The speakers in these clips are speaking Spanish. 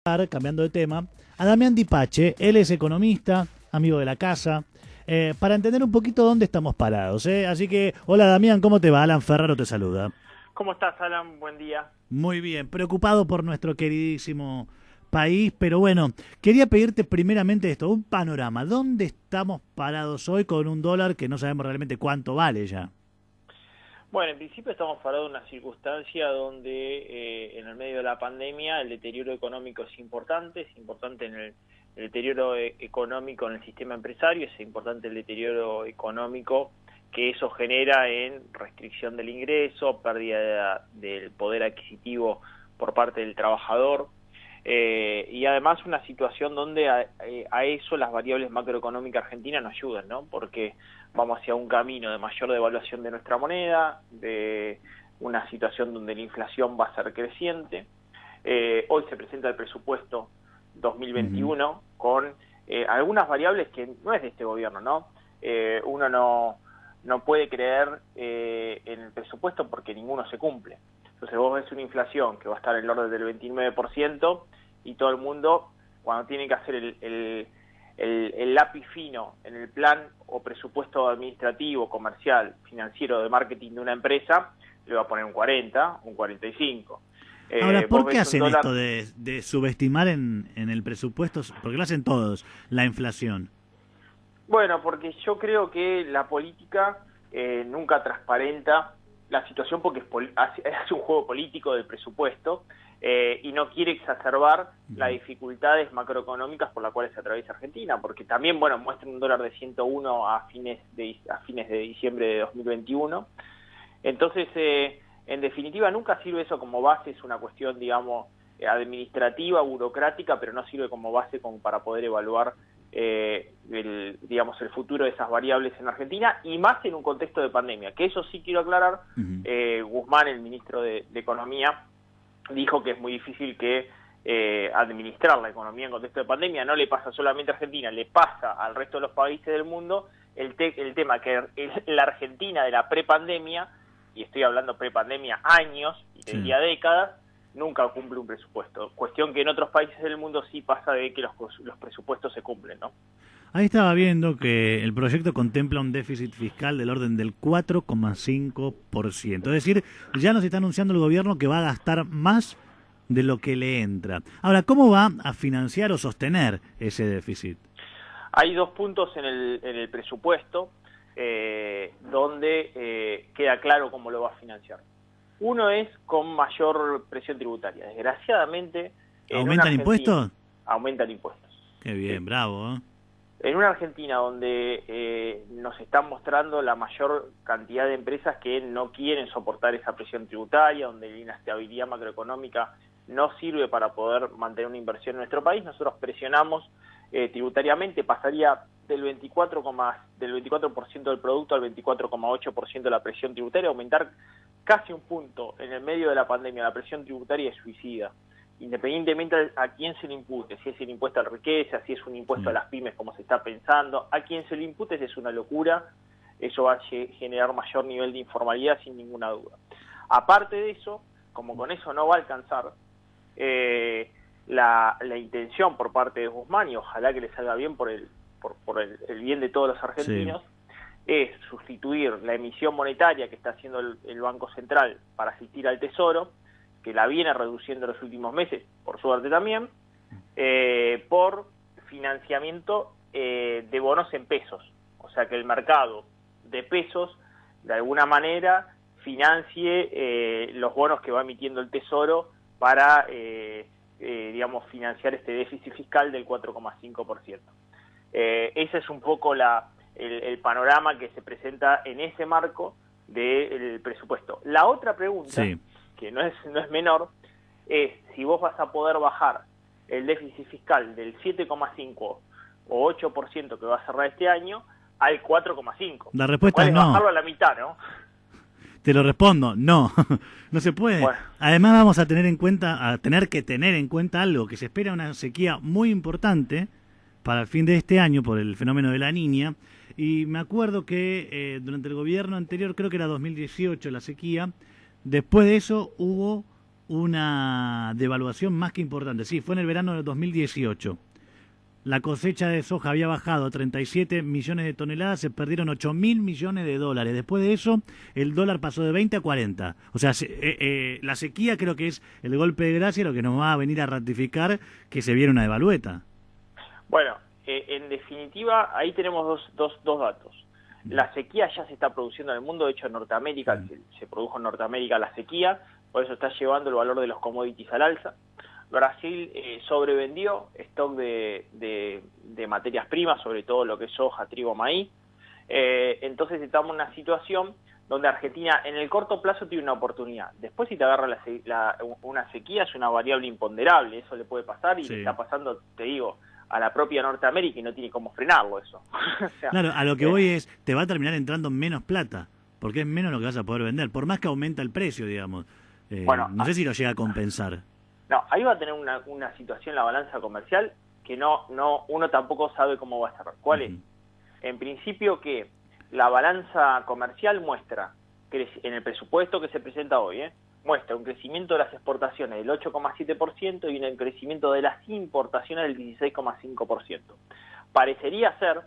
cambiando de tema, a Damián Dipache. Él es economista, amigo de la casa, para entender un poquito dónde estamos parados. Así que, hola Damián, ¿cómo te va? Alan Ferraro te saluda. ¿Cómo estás, Alan? Buen día. Muy bien, preocupado por nuestro queridísimo país, pero bueno, quería pedirte primeramente esto, un panorama. ¿Dónde estamos parados hoy con un dólar que no sabemos realmente cuánto vale ya? Bueno, en principio estamos parados en una circunstancia donde en el medio de la pandemia el deterioro económico es importante en el deterioro económico en el sistema empresario, es importante el deterioro económico que eso genera en restricción del ingreso, pérdida del poder adquisitivo por parte del trabajador, y además una situación donde a eso las variables macroeconómicas argentinas nos ayudan, ¿no? Porque vamos hacia un camino de mayor devaluación de nuestra moneda, de una situación donde la inflación va a ser creciente. Hoy se presenta el presupuesto 2021 con algunas variables que no es de este gobierno, ¿no? Uno no puede creer en el presupuesto porque ninguno se cumple. Entonces vos ves una inflación que va a estar en el orden del 29% y todo el mundo, cuando tiene que hacer el lápiz fino en el plan o presupuesto administrativo, comercial, financiero, de marketing de una empresa, le va a poner un 40, un 45. Ahora, ¿por qué hacen esto de subestimar en el presupuesto? Porque lo hacen todos, la inflación. Bueno, porque yo creo que la política nunca transparenta la situación porque hace un juego político del presupuesto y no quiere exacerbar las dificultades macroeconómicas por las cuales se atraviesa Argentina, porque también, bueno, muestran un dólar de 101 a fines de diciembre de 2021. Entonces, en definitiva, nunca sirve eso como base, es una cuestión, digamos, administrativa, burocrática, pero no sirve como base como para poder evaluar el futuro de esas variables en Argentina, y más en un contexto de pandemia, que eso sí quiero aclarar. Guzmán, el ministro de Economía, dijo que es muy difícil que administrar la economía en contexto de pandemia. No le pasa solamente a Argentina, le pasa al resto de los países del mundo el tema que la Argentina de la prepandemia, y estoy hablando prepandemia años, y te diría décadas, nunca cumple un presupuesto. Cuestión que en otros países del mundo sí pasa de que los presupuestos se cumplen, ¿no? Ahí estaba viendo que el proyecto contempla un déficit fiscal del orden del 4,5%. Es decir, ya nos está anunciando el gobierno que va a gastar más de lo que le entra. Ahora, ¿cómo va a financiar o sostener ese déficit? Hay dos puntos en el presupuesto donde queda claro cómo lo va a financiar. Uno es con mayor presión tributaria. Desgraciadamente... ¿Aumentan impuestos? Aumentan impuestos. Qué bien, bravo, ¿eh? En una Argentina donde nos están mostrando la mayor cantidad de empresas que no quieren soportar esa presión tributaria, donde la inestabilidad macroeconómica no sirve para poder mantener una inversión en nuestro país, nosotros presionamos tributariamente, pasaría del 24% del producto al 24,8% de la presión tributaria, aumentar casi un punto en el medio de la pandemia. La presión tributaria es suicida, independientemente a quién se le impute, si es el impuesto a la riqueza, si es un impuesto a las pymes como se está pensando, a quién se le impute es una locura, eso va a generar mayor nivel de informalidad sin ninguna duda. Aparte de eso, como con eso no va a alcanzar la intención por parte de Guzmán, y ojalá que le salga bien por el bien de todos los argentinos, es sustituir la emisión monetaria que está haciendo el Banco Central para asistir al Tesoro, que la viene reduciendo en los últimos meses, por suerte también, por financiamiento de bonos en pesos. O sea, que el mercado de pesos, de alguna manera, financie los bonos que va emitiendo el Tesoro para, financiar este déficit fiscal del 4,5%. Ese es un poco el panorama que se presenta en ese marco del presupuesto. La otra pregunta... que no es menor, es si vos vas a poder bajar el déficit fiscal del 7,5 o 8% que va a cerrar este año al 4,5. La respuesta es no. Bajarlo a la mitad, ¿no? Te lo respondo, no, no se puede. Bueno. Además vamos a tener que tener en cuenta algo, que se espera una sequía muy importante para el fin de este año por el fenómeno de la Niña, y me acuerdo que durante el gobierno anterior, creo que era 2018 la sequía. Después de eso hubo una devaluación más que importante. Sí, fue en el verano del 2018. La cosecha de soja había bajado a 37 millones de toneladas, se perdieron 8.000 millones de dólares. Después de eso, el dólar pasó de 20 a 40. O sea, la sequía creo que es el golpe de gracia, lo que nos va a venir a ratificar que se viene una devalueta. Bueno, en definitiva, ahí tenemos dos datos. La sequía ya se está produciendo en el mundo, de hecho en Norteamérica, se produjo en Norteamérica la sequía, por eso está llevando el valor de los commodities al alza. Brasil sobrevendió stock de materias primas, sobre todo lo que es soja, trigo, maíz. Entonces estamos en una situación donde Argentina en el corto plazo tiene una oportunidad. Después si te agarra una sequía es una variable imponderable, eso le puede pasar y le está pasando, te digo, a la propia Norteamérica y no tiene cómo frenarlo eso. O sea, claro, a lo que voy es, te va a terminar entrando menos plata, porque es menos lo que vas a poder vender, por más que aumenta el precio, digamos. Bueno, no sé si lo llega a compensar. No, ahí va a tener una situación en la balanza comercial que uno tampoco sabe cómo va a estar. ¿Cuál es? En principio que la balanza comercial muestra, que en el presupuesto que se presenta hoy, muestra un crecimiento de las exportaciones del 8,7% y un crecimiento de las importaciones del 16,5%. Parecería ser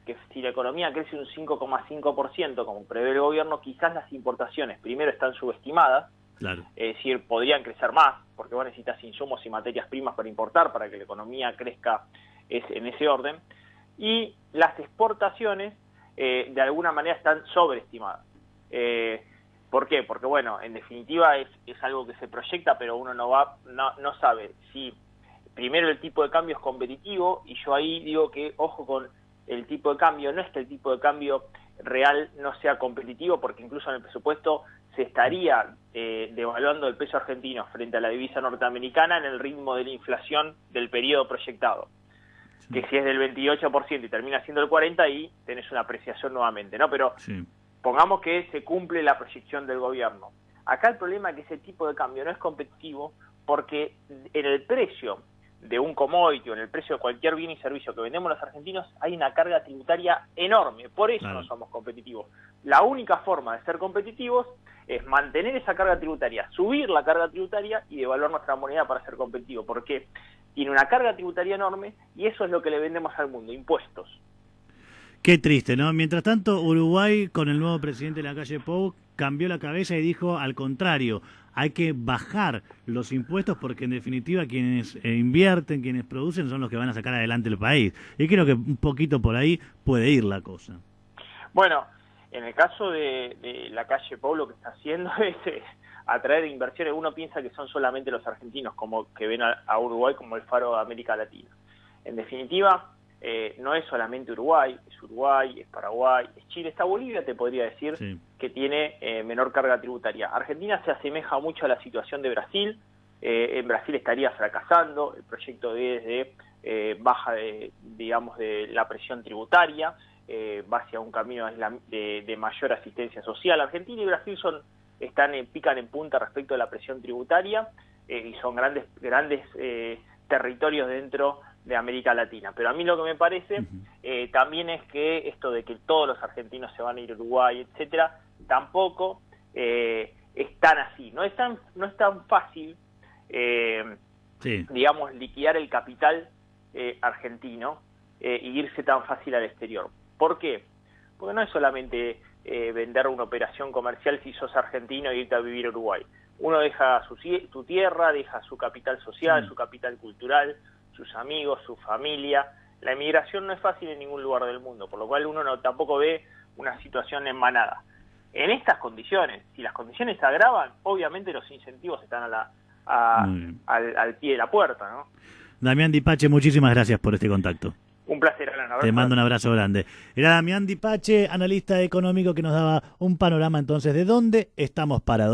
que si la economía crece un 5,5%, como prevé el gobierno, quizás las importaciones primero están subestimadas. Claro. Es decir, podrían crecer más, porque vos necesitas insumos y materias primas para importar, para que la economía crezca en ese orden. Y las exportaciones, de alguna manera, están sobreestimadas. ¿Por qué? Porque, bueno, en definitiva es algo que se proyecta, pero uno no sabe si primero el tipo de cambio es competitivo, y yo ahí digo que, ojo con el tipo de cambio, no es que el tipo de cambio real no sea competitivo, porque incluso en el presupuesto se estaría devaluando el peso argentino frente a la divisa norteamericana en el ritmo de la inflación del periodo proyectado. Sí. Que si es del 28% y termina siendo el 40%, ahí tenés una apreciación nuevamente, ¿no? Pero sí, pongamos que se cumple la proyección del gobierno. Acá el problema es que ese tipo de cambio no es competitivo porque en el precio de un commodity o en el precio de cualquier bien y servicio que vendemos los argentinos hay una carga tributaria enorme, por eso no somos competitivos. La única forma de ser competitivos es mantener esa carga tributaria, subir la carga tributaria y devaluar nuestra moneda para ser competitivo, porque tiene una carga tributaria enorme y eso es lo que le vendemos al mundo, impuestos. Qué triste, ¿no? Mientras tanto, Uruguay, con el nuevo presidente de la calle Pou, cambió la cabeza y dijo al contrario, hay que bajar los impuestos porque en definitiva quienes invierten, quienes producen son los que van a sacar adelante el país. Y creo que un poquito por ahí puede ir la cosa. Bueno, en el caso de la calle Pou lo que está haciendo es atraer inversiones. Uno piensa que son solamente los argentinos como que ven a Uruguay como el faro de América Latina. En definitiva, no es solamente Uruguay, es Paraguay, es Chile, está Bolivia, te podría decir, sí, que tiene menor carga tributaria. Argentina se asemeja mucho a la situación de Brasil. En Brasil estaría fracasando el proyecto de baja de la presión tributaria, va hacia un camino de mayor asistencia social. Argentina y Brasil pican en punta respecto a la presión tributaria y son grandes territorios dentro de América Latina. Pero a mí lo que me parece también es que esto de que todos los argentinos se van a ir a Uruguay, etcétera, tampoco es tan así. No es tan fácil, digamos, liquidar el capital argentino e irse tan fácil al exterior. ¿Por qué? Porque no es solamente vender una operación comercial si sos argentino e irte a vivir a Uruguay. Uno deja tu tierra, deja su capital social, su capital cultural, sus amigos, su familia. La emigración no es fácil en ningún lugar del mundo, por lo cual uno tampoco ve una situación en manada. En estas condiciones, si las condiciones se agravan, obviamente los incentivos están al pie de la puerta, ¿no? Damián Dipache, muchísimas gracias por este contacto. Un placer, Alan. Te mando un abrazo grande. Era Damián Dipache, analista económico, que nos daba un panorama entonces de dónde estamos parados.